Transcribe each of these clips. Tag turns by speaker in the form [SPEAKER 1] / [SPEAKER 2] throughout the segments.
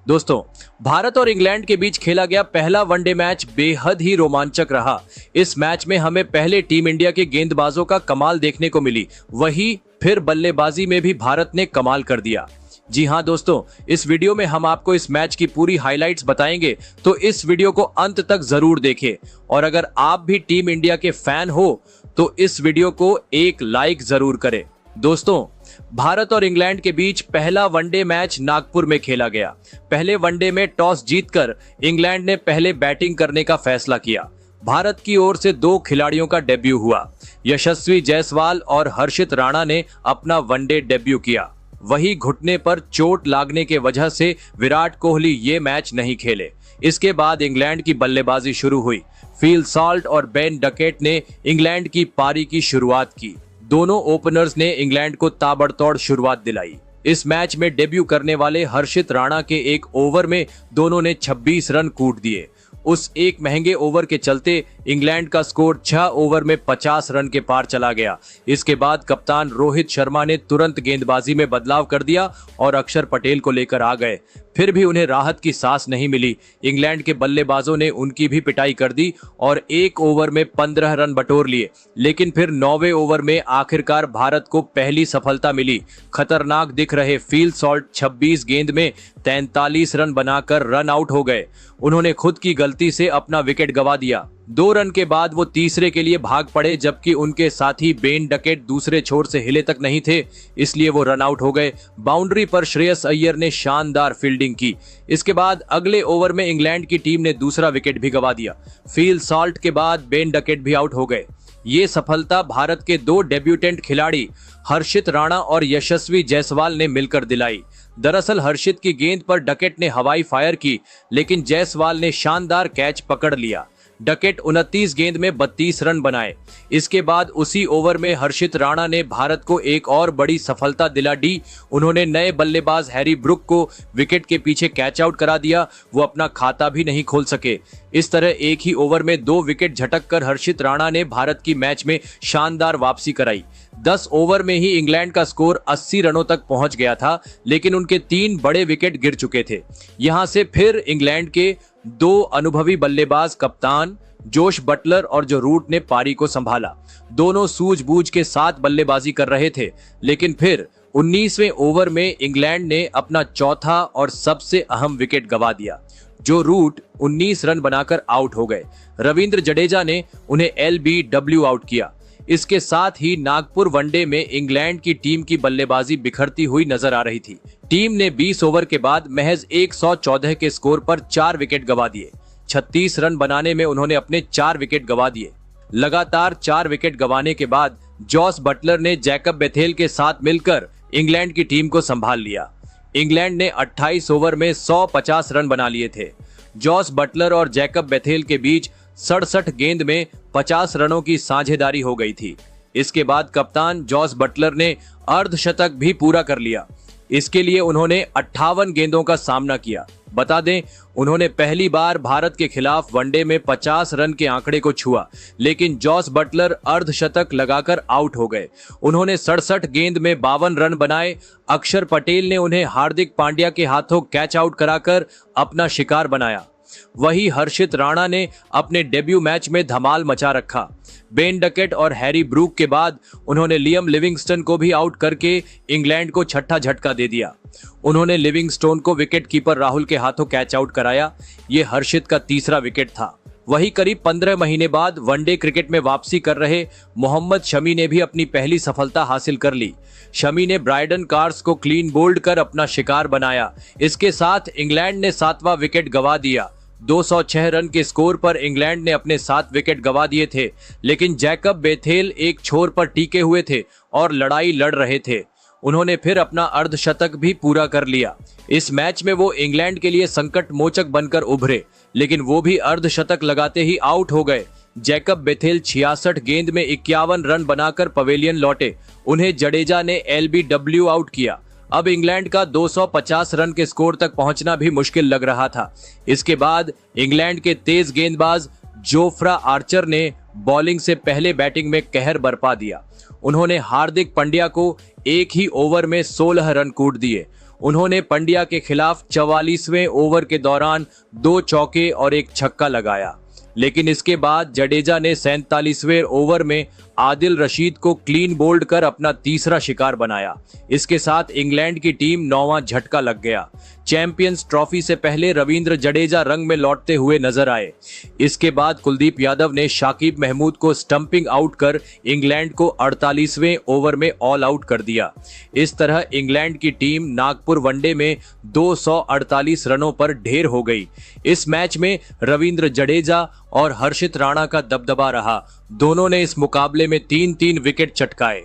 [SPEAKER 1] दोस्तों, भारत और इंग्लैंड के बीच खेला गया पहला वनडे मैच बेहद ही रोमांचक रहा। इस मैच में हमें पहले टीम इंडिया के गेंदबाजों का कमाल देखने को मिली, वहीं फिर बल्लेबाजी में भी भारत ने कमाल कर दिया। जी हां दोस्तों, इस वीडियो में हम आपको इस मैच की पूरी हाइलाइट्स बताएंगे, तो इस वीडियो को अंत तक जरूर देखें। और अगर आप भी टीम इंडिया के फैन हो तो इस वीडियो को एक लाइक जरूर करें। दोस्तों, भारत और इंग्लैंड के बीच पहला वनडे मैच नागपुर में खेला गया। पहले वनडे में टॉस जीतकर इंग्लैंड ने पहले बैटिंग करने का फैसला किया। भारत की ओर से दो खिलाड़ियों का डेब्यू हुआ। यशस्वी जायसवाल और हर्षित राणा ने अपना वनडे डेब्यू किया। वही घुटने पर चोट लागने के वजह से विराट कोहली ये मैच नहीं खेले। इसके बाद इंग्लैंड की बल्लेबाजी शुरू हुई। फील सॉल्ट और बेन डकेट ने इंग्लैंड की पारी की शुरुआत की। दोनों ओपनर्स ने इंग्लैंड को ताबड़तोड़ शुरुआत दिलाई। इस मैच में डेब्यू करने वाले हर्षित राणा के एक ओवर में दोनों ने 26 रन कूट दिए। उस एक महंगे ओवर के चलते इंग्लैंड का स्कोर 6 ओवर में 50 रन के पार चला गया। इसके बाद कप्तान रोहित शर्मा ने तुरंत गेंदबाजी में बदलाव कर दिया और अक्षर पटेल को लेकर आ गए। फिर भी उन्हें राहत की सांस नहीं मिली। इंग्लैंड के बल्लेबाजों ने उनकी भी पिटाई कर दी और एक ओवर में 15 रन बटोर लिए। लेकिन फिर 9वें ओवर में आखिरकार भारत को पहली सफलता मिली। खतरनाक दिख रहे फील सॉल्ट 26 गेंद में 43 रन बनाकर रन आउट हो गए। उन्होंने खुद की गलती से अपना विकेट गंवा दिया। 2 रन के बाद वो तीसरे के लिए भाग पड़े, जबकि उनके साथी बेन डकेट दूसरे छोर से हिले तक नहीं थे, इसलिए वो रन आउट हो गए। बाउंड्री पर श्रेयस अय्यर ने शानदार फील्डिंग की। इसके बाद अगले ओवर में इंग्लैंड की टीम ने दूसरा विकेट भी गंवा दिया। फील सॉल्ट के बाद बेन डकेट भी आउट हो गए। ये सफलता भारत के 2 डेब्यूटेंट खिलाड़ी हर्षित राणा और यशस्वी जायसवाल ने मिलकर दिलाई। दरअसल हर्षित की गेंद पर डकेट ने हवाई फायर की, लेकिन जायसवाल ने शानदार कैच पकड़ लिया। डकेट 29 गेंद में 32 रन बनाए। इसके बाद उसी ओवर में हर्षित राणा ने भारत को एक और बड़ी सफलता दिला दी। उन्होंने नए बल्लेबाज हैरी ब्रुक को विकेट के पीछे कैच आउट करा दिया। वो अपना खाता भी नहीं खोल सके। इस तरह एक ही ओवर में 2 विकेट झटक कर हर्षित राणा ने भारत की मैच में शानदार वापसी कराई। 10 ओवर में ही इंग्लैंड का स्कोर 80 रनों तक पहुंच गया था, लेकिन उनके 3 बड़े विकेट गिर चुके थे। यहां से फिर इंग्लैंड के 2 अनुभवी बल्लेबाज कप्तान जोश बटलर और जो रूट ने पारी को संभाला। दोनों सूझबूझ के साथ बल्लेबाजी कर रहे थे, लेकिन फिर 19वें ओवर में इंग्लैंड ने अपना चौथा और सबसे अहम विकेट गंवा दिया। जो रूट 19 रन बनाकर आउट हो गए। रविंद्र जडेजा ने उन्हें LBW आउट किया। इसके साथ ही नागपुर वनडे में इंग्लैंड की टीम की बल्लेबाजी बिखरती हुई नजर आ रही थी। टीम ने 20 ओवर के बाद महज 114 के स्कोर पर 4 विकेट गंवा दिए। 36 रन बनाने में उन्होंने अपने 4 विकेट गंवा दिए। लगातार 4 विकेट गंवाने के बाद जॉस बटलर ने जैकब बेथेल के साथ मिलकर इंग्लैंड की टीम को संभाल लिया। इंग्लैंड ने 28 ओवर में 150 रन बना लिए थे। जॉस बटलर और जैकब बेथेल के बीच 67 गेंद में 50 रनों की साझेदारी हो गई थी। इसके बाद कप्तान जॉस बटलर ने अर्धशतक भी पूरा कर लिया। इसके लिए उन्होंने 58 गेंदों का सामना किया। बता दें, उन्होंने पहली बार भारत के खिलाफ वनडे में 50 रन के आंकड़े को छुआ, लेकिन जॉस बटलर अर्धशतक लगाकर आउट हो गए। उन्होंने 67 गेंद में 52 रन बनाए। अक्षर पटेल ने उन्हें हार्दिक पांड्या के हाथों कैच आउट कराकर अपना शिकार बनाया। वही हर्षित राणा ने अपने डेब्यू मैच में धमाल मचा रखा। बेन डकेट और हैरी ब्रूक के बाद उन्होंने लियम लिविंगस्टन को भी आउट करके इंग्लैंड को छठा झटका दे दिया। उन्होंने लिविंगस्टोन को विकेट कीपर राहुल के हाथों कैच आउट कराया। ये हर्षित का तीसरा विकेट था। वही करीब 15 महीने बाद वनडे क्रिकेट में वापसी कर रहे मोहम्मद शमी ने भी अपनी पहली सफलता हासिल कर ली। शमी ने ब्रायडन कार्स को क्लीन बोल्ड कर अपना शिकार बनाया। इसके साथ इंग्लैंड ने 7वां विकेट गंवा दिया। 206 रन के स्कोर पर इंग्लैंड ने अपने 7 विकेट गंवा दिए थे, लेकिन जैकब बेथेल एक छोर पर टीके हुए थे और लड़ाई लड़ रहे थे। उन्होंने फिर अपना अर्धशतक भी पूरा कर लिया। इस मैच में वो इंग्लैंड के लिए संकट मोचक बनकर उभरे, लेकिन वो भी अर्धशतक लगाते ही आउट हो गए। जैकब बेथेल 66 गेंद में 51 रन बनाकर पवेलियन लौटे। उन्हें जडेजा ने LBW आउट किया। अब इंग्लैंड का 250 रन के स्कोर तक पहुंचना भी मुश्किल लग रहा था। इसके बाद इंग्लैंड के तेज गेंदबाज जोफ्रा आर्चर ने बॉलिंग से पहले बैटिंग में कहर बरपा दिया। उन्होंने हार्दिक पांड्या को एक ही ओवर में 16 रन कूट दिए। उन्होंने पंड्या के खिलाफ 44वें ओवर के दौरान 2 चौके और 1 छक्का लगाया, लेकिन इसके बाद जडेजा ने 47वें ओवर में आदिल रशीद को क्लीन बोल्ड कर अपना तीसरा शिकार बनाया। इसके साथ इंग्लैंड की टीम 9वां झटका लग गया। चैंपियंस ट्रॉफी से पहले रविंद्र जडेजा रंग में लौटते हुए नजर आए। इसके बाद कुलदीप यादव ने शाकिब महमूद को स्टंपिंग आउट कर इंग्लैंड को 48वें ओवर में ऑल आउट कर दिया। इस तरह इंग्लैंड की टीम नागपुर वनडे में 248 रनों पर ढेर हो गई। इस मैच में रविंद्र जडेजा और हर्षित राणा का दबदबा रहा। दोनों ने इस मुकाबले में 3-3 विकेट चटकाए।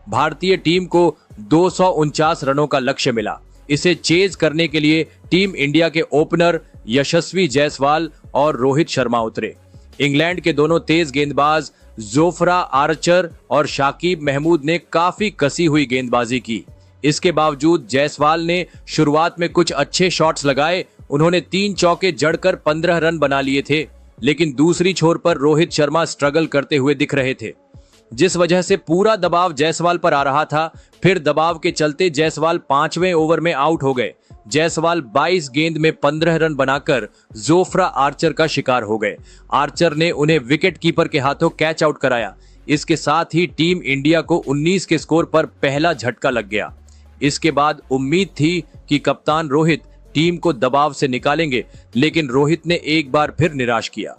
[SPEAKER 1] भारतीय टीम को 249 रनों का लक्ष्य मिला। इसे चेज करने के लिए टीम इंडिया के ओपनर यशस्वी जायसवाल और रोहित शर्मा उतरे। इंग्लैंड के दोनों तेज गेंदबाज जोफ्रा आर्चर और शाकिब महमूद ने काफी कसी हुई गेंदबाजी की। इसके बावजूद जायसवाल ने शुरुआत में कुछ अच्छे शॉट्स लगाए। उन्होंने 3 चौके जड़कर 15 रन बना लिए थे, लेकिन दूसरी छोर पर रोहित शर्मा स्ट्रगल करते हुए दिख रहे थे, जिस वजह से पूरा दबाव जायसवाल पर आ रहा था। फिर दबाव के चलते जायसवाल 5वें ओवर में आउट हो गए। जायसवाल 22 गेंद में 15 रन बनाकर जोफ्रा आर्चर का शिकार हो गए। आर्चर ने उन्हें विकेट कीपर के हाथों कैच आउट कराया। इसके साथ ही टीम इंडिया को 19 के स्कोर पर पहला झटका लग गया। इसके बाद उम्मीद थी कि कप्तान रोहित टीम को दबाव से निकालेंगे, लेकिन रोहित ने एक बार फिर निराश किया।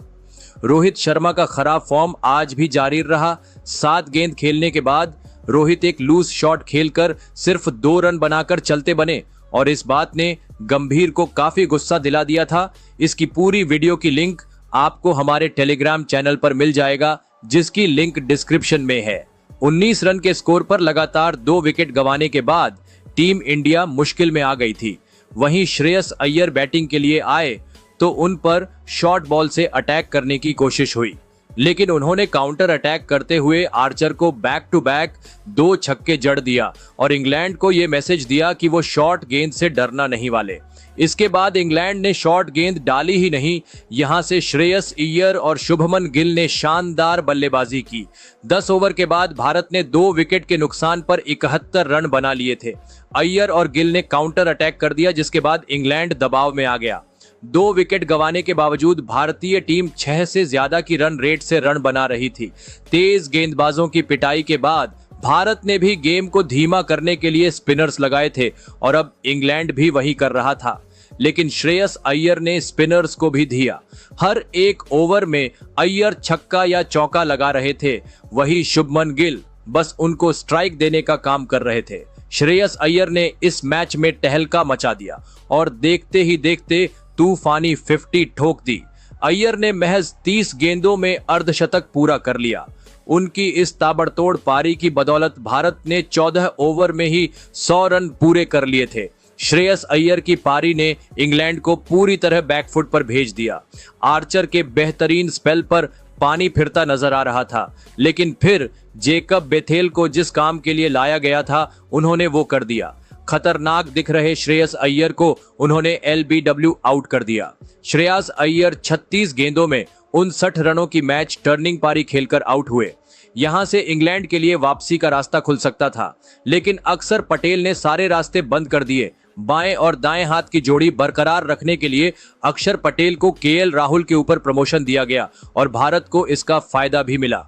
[SPEAKER 1] रोहित शर्मा का खराब फॉर्म आज भी जारी रहा। 7 गेंद खेलने के बाद रोहित एक लूज शॉट खेलकर सिर्फ 2 रन बनाकर चलते बने और इस बात ने गंभीर को काफी गुस्सा दिला दिया था। इसकी पूरी वीडियो की लिंक आपको हमारे टेलीग्राम चैनल पर मिल जाएगा, जिसकी लिंक डिस्क्रिप्शन में है। 19 रन के स्कोर पर लगातार 2 विकेट गंवाने के बाद टीम इंडिया मुश्किल में आ गई थी। वहीं श्रेयस अय्यर बैटिंग के लिए आए तो उन पर शॉर्ट बॉल से अटैक करने की कोशिश हुई, लेकिन उन्होंने काउंटर अटैक करते हुए आर्चर को बैक टू बैक 2 छक्के जड़ दिया और इंग्लैंड को यह मैसेज दिया कि वो शॉर्ट गेंद से डरना नहीं वाले। इसके बाद इंग्लैंड ने शॉर्ट गेंद डाली ही नहीं, यहां से श्रेयस अय्यर और शुभमन गिल ने शानदार बल्लेबाजी की। 10 ओवर के बाद भारत ने 2 विकेट के नुकसान पर 71 रन बना लिए थे। अय्यर और गिल ने काउंटर अटैक कर दिया, जिसके बाद इंग्लैंड दबाव में आ गया। 2 विकेट गंवाने के बावजूद भारतीय टीम 6 से ज्यादा की रन रेट से रन बना रही थी। तेज गेंदबाजों की पिटाई के बाद भारत ने भी गेम को धीमा करने के लिए स्पिनर्स लगाए थे और अब इंग्लैंड भी वही कर रहा था, लेकिन श्रेयस अय्यर ने स्पिनर्स को भी दिया। हर एक ओवर में अय्यर छक्का या चौका लगा रहे थे, वही शुभमन गिल बस उनको स्ट्राइक देने का काम कर रहे थे। श्रेयस अय्यर ने इस मैच में तहलका मचा दिया और देखते ही देखते तूफानी 50 ठोक दी। अय्यर ने महज 30 गेंदों में अर्धशतक पूरा कर लिया। उनकी इस ताबड़तोड़ पारी की बदौलत भारत ने 14 ओवर में ही 100 रन पूरे कर लिए थे। श्रेयस अय्यर की पारी ने इंग्लैंड को पूरी तरह बैकफुट पर भेज दिया। आर्चर के बेहतरीन स्पेल पर पानी फिरता नजर आ रहा था, लेकिन फिर जेकब बेथेल को जिस काम के लिए लाया गया था उन्होंने वो कर दिया। खतरनाक दिख रहे श्रेयस अय्यर को उन्होंने LBW आउट कर दिया। श्रेयस अय्यर 36 गेंदों में 59 रनों की मैच टर्निंग पारी खेलकर आउट हुए। यहां से इंग्लैंड के लिए वापसी का रास्ता खुल सकता था, लेकिन अक्षर पटेल ने सारे रास्ते बंद कर दिए। बाएं और दाएं हाथ की जोड़ी बरकरार रखने के लिए अक्षर पटेल को KL राहुल के ऊपर प्रमोशन दिया गया और भारत को इसका फायदा भी मिला।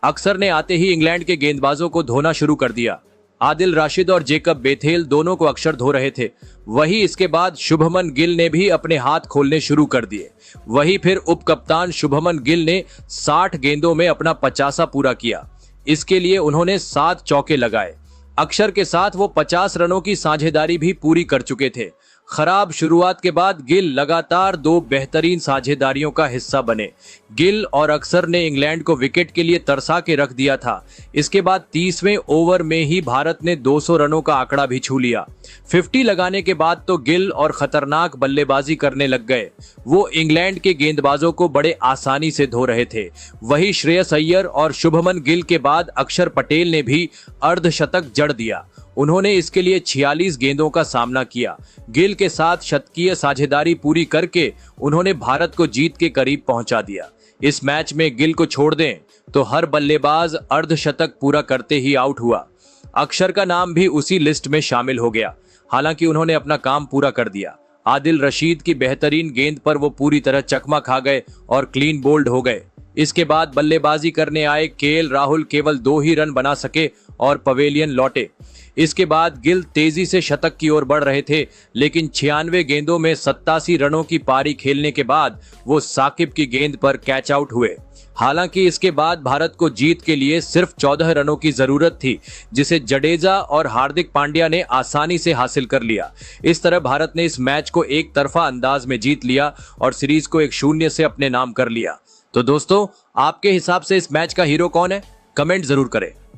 [SPEAKER 1] अक्षर ने आते ही इंग्लैंड के गेंदबाजों को धोना शुरू कर दिया। आदिल राशिद और जेकब बेथेल दोनों को अक्षर धो रहे थे। वही इसके बाद शुभमन गिल ने भी अपने हाथ खोलने शुरू कर दिए। वही फिर उप कप्तान शुभमन गिल ने 60 गेंदों में अपना 50 पूरा किया। इसके लिए उन्होंने 7 चौके लगाए। अक्षर के साथ वो 50 रनों की साझेदारी भी पूरी कर चुके थे। खराब शुरुआत के बाद गिल लगातार 2 बेहतरीन साझेदारियों का हिस्सा बने। गिल और अक्षर ने इंग्लैंड को विकेट के लिए तरसा के रख दिया था। इसके बाद 30वें ओवर में ही भारत ने 200 रनों का आंकड़ा भी छू लिया। 50 लगाने के बाद तो गिल और खतरनाक बल्लेबाजी करने लग गए। वो इंग्लैंड के गेंदबाजों को बड़े आसानी से धो रहे थे। वही श्रेयस अय्यर और शुभमन गिल के बाद अक्षर पटेल ने भी अर्धशतक जड़ दिया। उन्होंने इसके लिए 46 गेंदों का सामना किया। गिल के साथ शतकीय साझेदारी पूरी करके उन्होंने भारत को जीत के करीब पहुंचा दिया। इस मैच में गिल को छोड़ दें तो हर बल्लेबाज अर्धशतक पूरा करते ही आउट हुआ। अक्षर का नाम भी उसी लिस्ट में शामिल हो गया। हालांकि उन्होंने अपना काम पूरा कर दिया। आदिल रशीद की बेहतरीन गेंद पर वो पूरी तरह चकमा खा गए और क्लीन बोल्ड हो गए। इसके बाद बल्लेबाजी करने आए केएल राहुल केवल 2 ही रन बना सके और पवेलियन लौटे। इसके बाद गिल तेजी से शतक की ओर बढ़ रहे थे, लेकिन 96 गेंदों में 87 रनों की पारी खेलने के बाद वो साकिब की गेंद पर कैच आउट हुए। हालांकि इसके बाद भारत को जीत के लिए सिर्फ 14 रनों की जरूरत थी, जिसे जडेजा और हार्दिक पांड्या ने आसानी से हासिल कर लिया। इस तरह भारत ने इस मैच को एक तरफा अंदाज में जीत लिया और सीरीज को 1-0 से अपने नाम कर लिया। तो दोस्तों, आपके हिसाब से इस मैच का हीरो कौन है? कमेंट जरूर करें।